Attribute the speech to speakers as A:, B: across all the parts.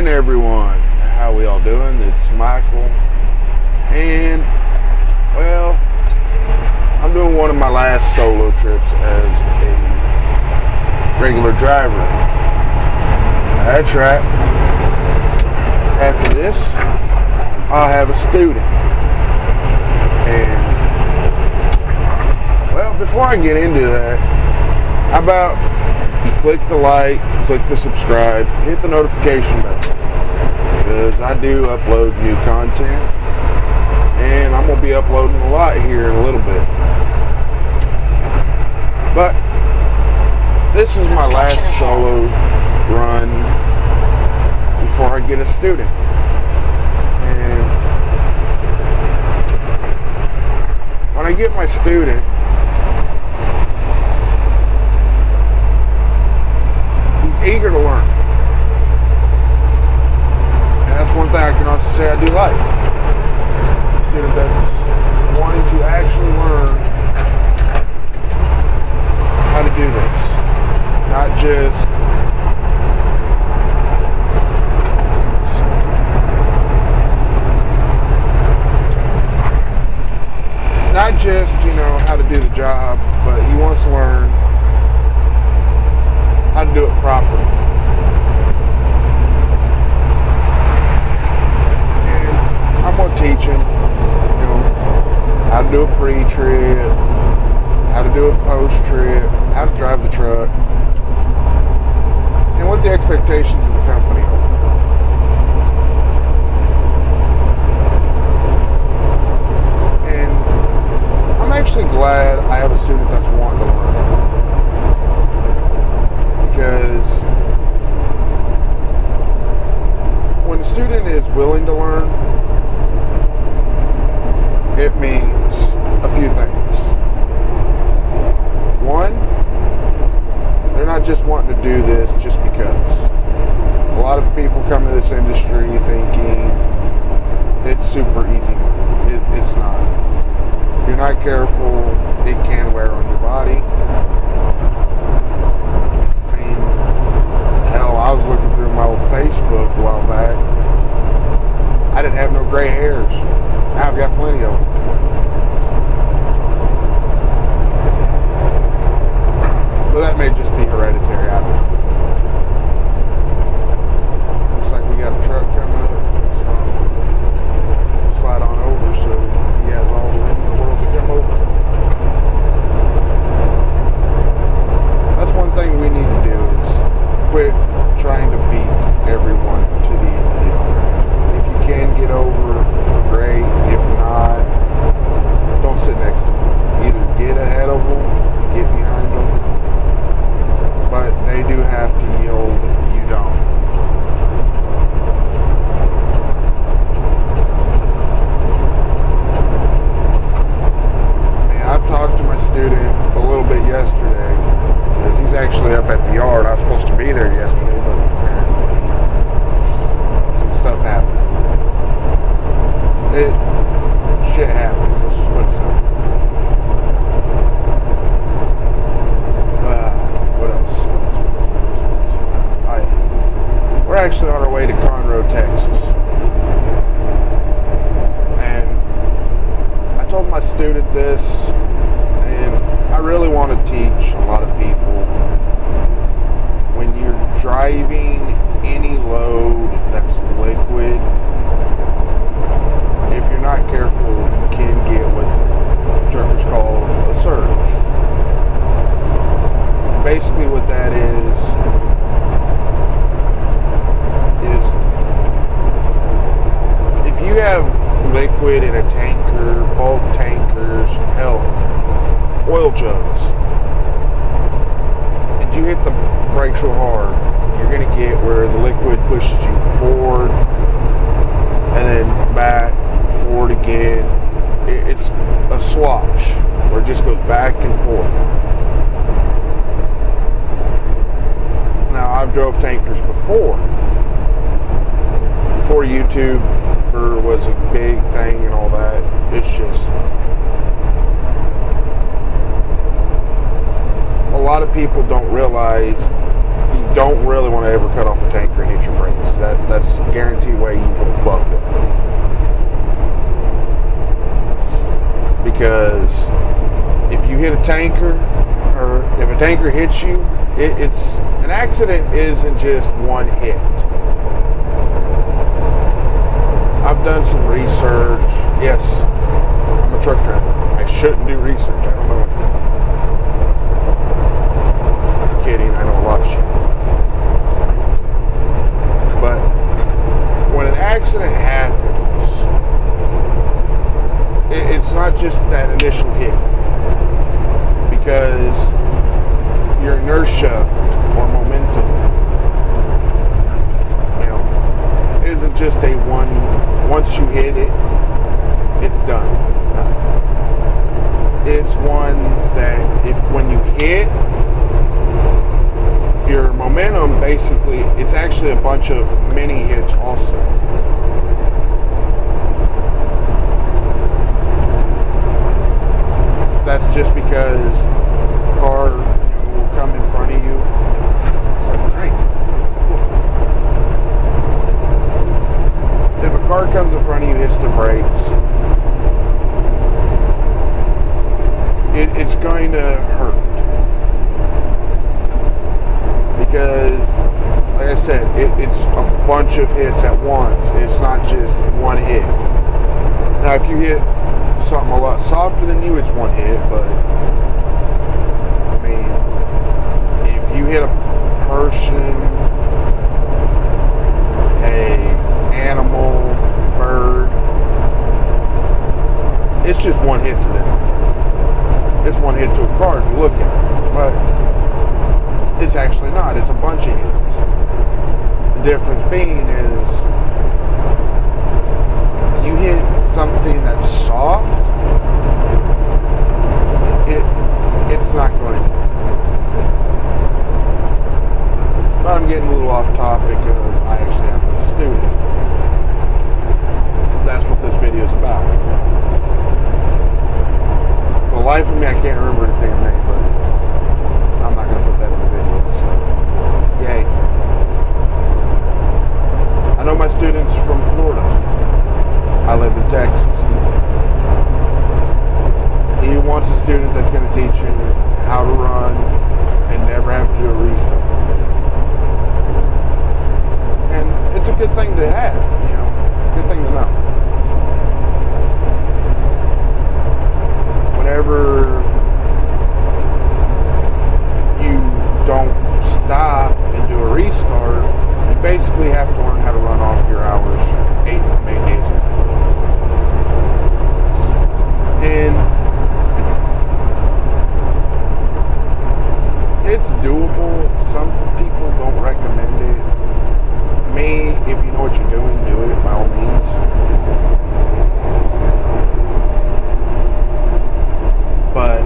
A: morning, everyone. How we all doing? It's Michael, and well, I'm doing one of my last solo trips as a regular driver. That's right. After this, I'll have a student. And well, before I get into that, how about you click the like, click the subscribe, hit the notification button, because I do upload new content, and I'm going to be uploading a lot here in a little bit. But this is my last solo run before I get a student. And when I get my student, eager to learn. And that's one thing I can also say I do like. A student that's wanting to actually learn how to do this. Not just how to do the job, but he wants to learn how to do it properly. And I'm going to teach him, how to do a pre-trip, how to do a post-trip, how to drive the truck, and what the expectations of the company are. And I'm actually glad I have a student that's wanting to learn. Because when a student is willing to learn, it means a few things. One, they're not just wanting to do this just because. A lot of people come to this industry thinking it's super easy. It's not. If you're not careful, it can wear on your body. I was looking through my old Facebook a while back. I didn't have no gray hairs. Now I've got plenty of them. Well, that may just be hereditary. I don't know. Looks like we got a truck coming up. So slide on over so he has all the room in the world to come over. That's one thing we need to do is quit trying to beat everyone to the end of the yard. If you can get over, great. If not, don't sit next to them. Either get ahead of them, get behind them, but they do have to yield. You don't. I've talked to my student a little bit yesterday, because he's actually up at the yard. I was supposed to be there yesterday, but some stuff happened. Shit happens. Let's just put it simple. What else? We're actually on our way to Conroe, Texas. And I told my student this, and I really want to teach a lot of people, when you're driving any load that's liquid, if you're not careful, you can get what truckers call a surge. Basically what that is if you have liquid in a tanker, bulk tankers, hell, oil jugs, and you hit the brakes real hard, you're going to get where the liquid pushes you forward and then back, forward again. It's a slosh where it just goes back and forth. Now, I've drove tankers before YouTube was a big thing and all that. It's just a lot of people don't realize you don't really want to ever cut off a tanker and hit your brakes. That's a guaranteed way you will fuck up. Because if you hit a tanker, or if a tanker hits you, it's an accident isn't just one hit. I've done some research. Yes, I'm a truck driver. I shouldn't do research. I don't know anything. I'm kidding. I know a lot of shit. But when an accident happens, it's not just that initial hit. Because your inertia or momentum, isn't just a once you hit it, it's done. It's one that when you hit, your momentum basically, it's actually a bunch of mini hits also. That's just because a car will come in front of you. So, right. If a car comes in front of you, hits the brakes, it's going to hurt. Because, like I said, it's a bunch of hits at once. It's not just one hit. Now, if you hit something a lot softer than you, it's one hit, but I mean, if you hit a person, a animal, bird, it's just one hit to them. It's one hit to a car if you look at it, but it's actually not. It's a bunch of hits. The difference being is you hit something that's soft, it's not going to. But I'm getting a little off topic of I actually have a student. That's what this video is about. For the life of me, I can't remember his damn name, but I'm not going to put that in the video. So, yay. I know my students from Florida. I live in Texas. He wants a student that's going to teach him how to run and never have to do a restart. And it's a good thing to have, good thing to know. Whenever you don't stop and do a restart, you basically have to learn how to run off your hours 8 days a week. And it's doable. Some people don't recommend it. Me, if you know what you're doing, do it by all means. But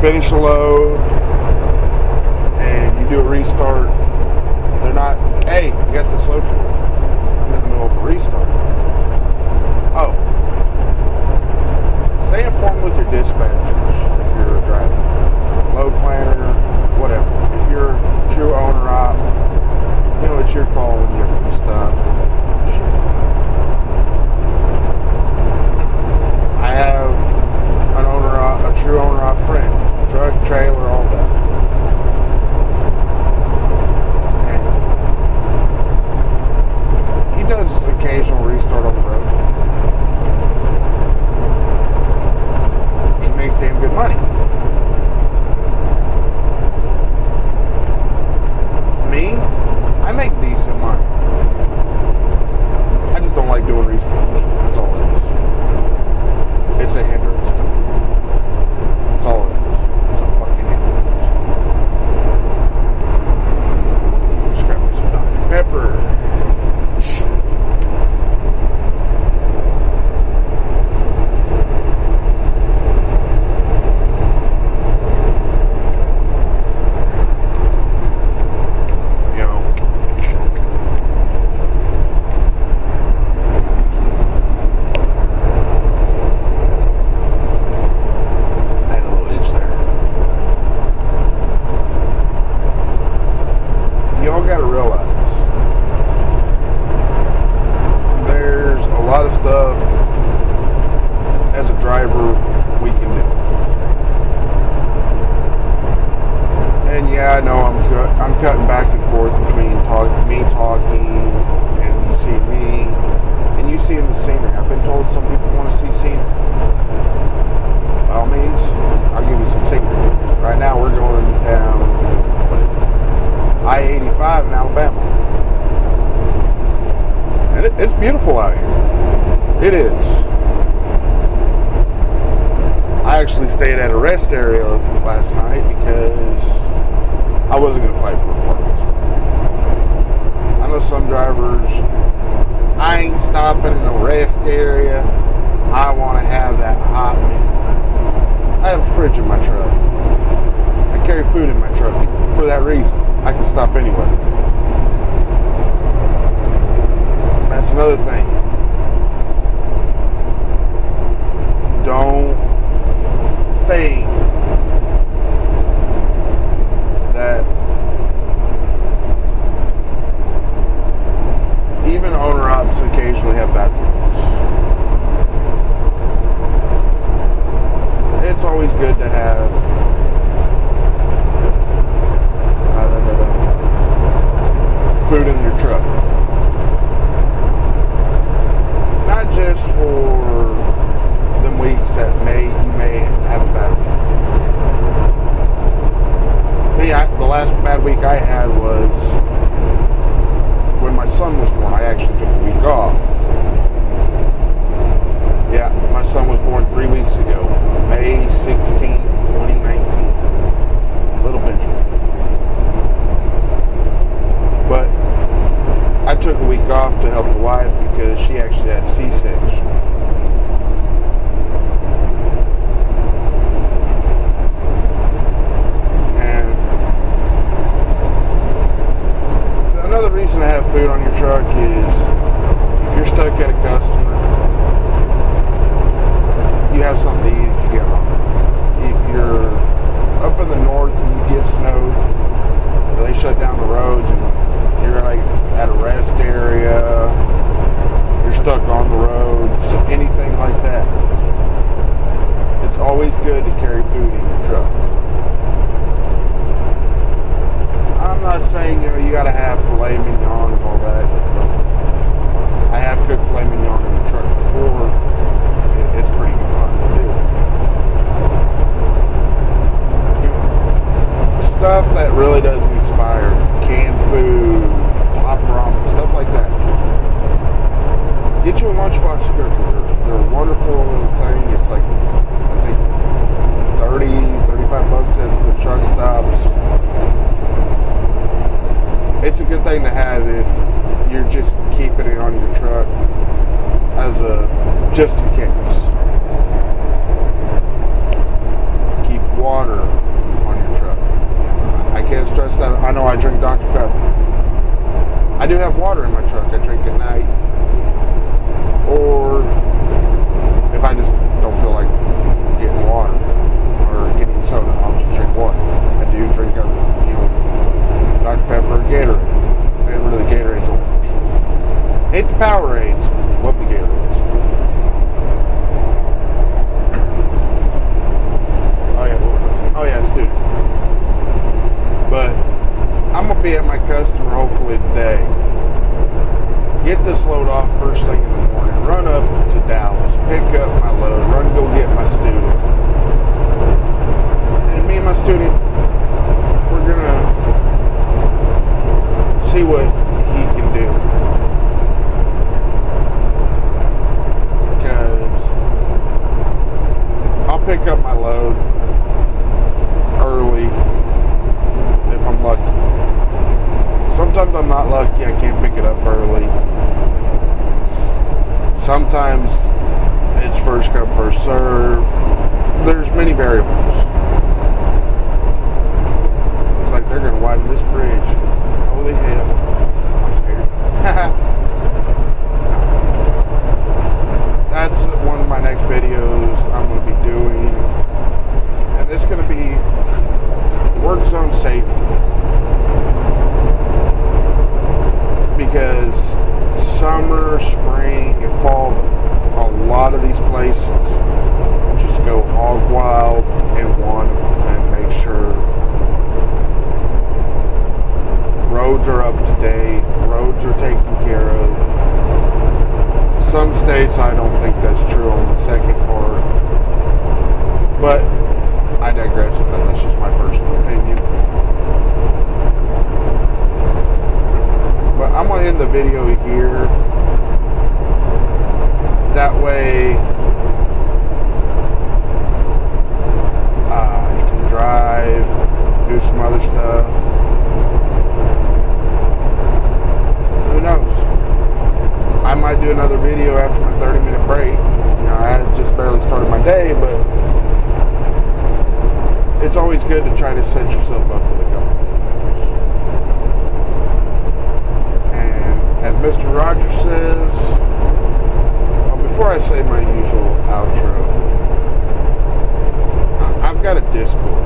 A: finish a load and you do a restart, they're not, hey, you got this load for you. I'm in the middle of a restart. Oh. Stay informed with your dispatchers if you're a driver. Load planner, whatever. If you're a true owner op, you know it's your call when you're going to stop. I have a true owner op friend. Truck, trailer, all that. And he does occasional restart on the road. He makes damn good money. Me, I make decent money. I just don't like doing restarts. That's all it is. It's a hindrance to me. That's all it is. It's a fucking hindrance. Just grab me some Dr. Pepper. Cutting back and forth between me talking and you see me and you seeing the scenery. I've been told some people want to see scenery. By all means, I'll give you some scenery. Right now we're going down I-85 in Alabama. And it's beautiful out here. It is. I actually stayed at a rest area last night because I wasn't going to fight for a parking spot. I know some drivers, I ain't stopping in a rest area. I want to have that hot meal. I have a fridge in my truck. I carry food in my truck for that reason. I can stop anywhere. That's another thing. Don't think that even owner ops occasionally have bad rules. It's always good to have food in your truck. Not just for them weeks that you may have a bad week. The last bad week I had was when my son was born. I actually took a week off. Yeah, my son was born 3 weeks ago, May 16th, 2019. Little Benjamin. But I took a week off to help the wife because she actually had C-section. Another reason to have food on your truck is if you're stuck at a customer, you have something to eat if you get home. If you're up in the north and you get snowed, they shut down the roads and you're like at a rest area, you're stuck on the road, anything like that. It's always good to carry food in your truck. I'm not saying, you gotta have filet mignon and all that. I have cooked filet mignon in the truck before. It's pretty fun to do. Stuff that really doesn't expire, canned food, pop ramen, stuff like that. Get you a lunchbox cooker. They're a wonderful little thing. It's like, I think, $35 at the truck stops. It's a good thing to have if you're just keeping it on your truck as a just in case. Keep water on your truck. I can't stress that. I know I drink Dr. Pepper. I do have water in my truck. I drink at night. Or if I just don't feel like getting water or getting soda, I'll just drink water. I do drink other, Dr. Pepper or Gatorade. Favorite of the Gatorade's orange. Hate the Powerades. Love the Gatorades. Oh yeah, student. But I'm gonna be at my customer hopefully today. Get this load off first thing in the morning. Run up to Dallas, pick up my load, run go get my student. And me and my student, we're gonna see what he can do. Because I'll pick up my load early if I'm lucky. Sometimes I'm not lucky, I can't pick it up early. Sometimes it's first come, first serve. There's many variables. It's like they're gonna widen this bridge. Holy hell. I'm scared. That's one of my next videos I'm gonna be doing. And it's gonna be work zone safety. Because summer, spring, and fall, a lot of these places just go hog wild and want and make sure roads are up to date, roads are taken care of. Some states, I don't think that's true on the second part, but I digress. That's just my personal opinion. But I'm going to end the video here. That way, you can drive, do some other stuff. Who knows? I might do another video after my 30-minute break. I had just barely started my day, but it's always good to try to set yourself up with a couple. As Mr. Rogers says, before I say my usual outro, I've got a Discord.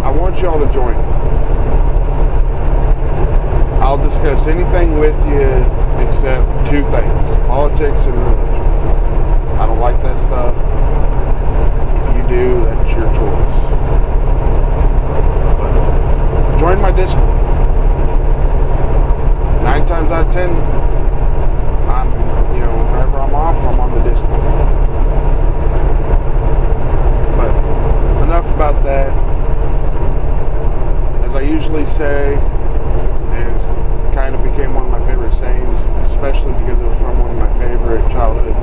A: I want y'all to join me. I'll discuss anything with you except two things: politics and religion. I don't like that stuff. If you do, that's your choice. But join my Discord. 9 times out of 10, I'm, whenever I'm off, I'm on the Discord. But enough about that. As I usually say, and it kind of became one of my favorite sayings, especially because it was from one of my favorite childhood